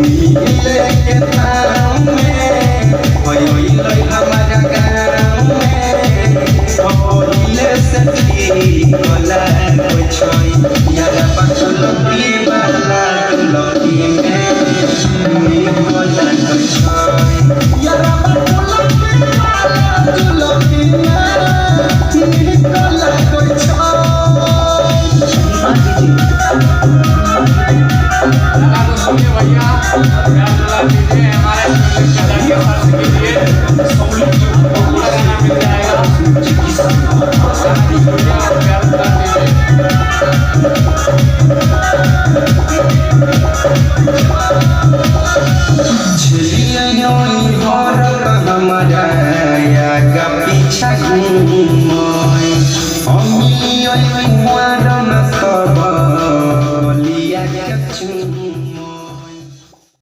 मिले के थाम में होइले हमारा गाँव में पहिले से ठीक होला कोई छोई यार पचलती वाला लकी में होला कोई छोई यार पचलती वाला लकी में होला कोई छोई। भैया प्यार दीजिए हमारे के फर्ज कीजिए मिल जाएगा हमारा पीछा घूम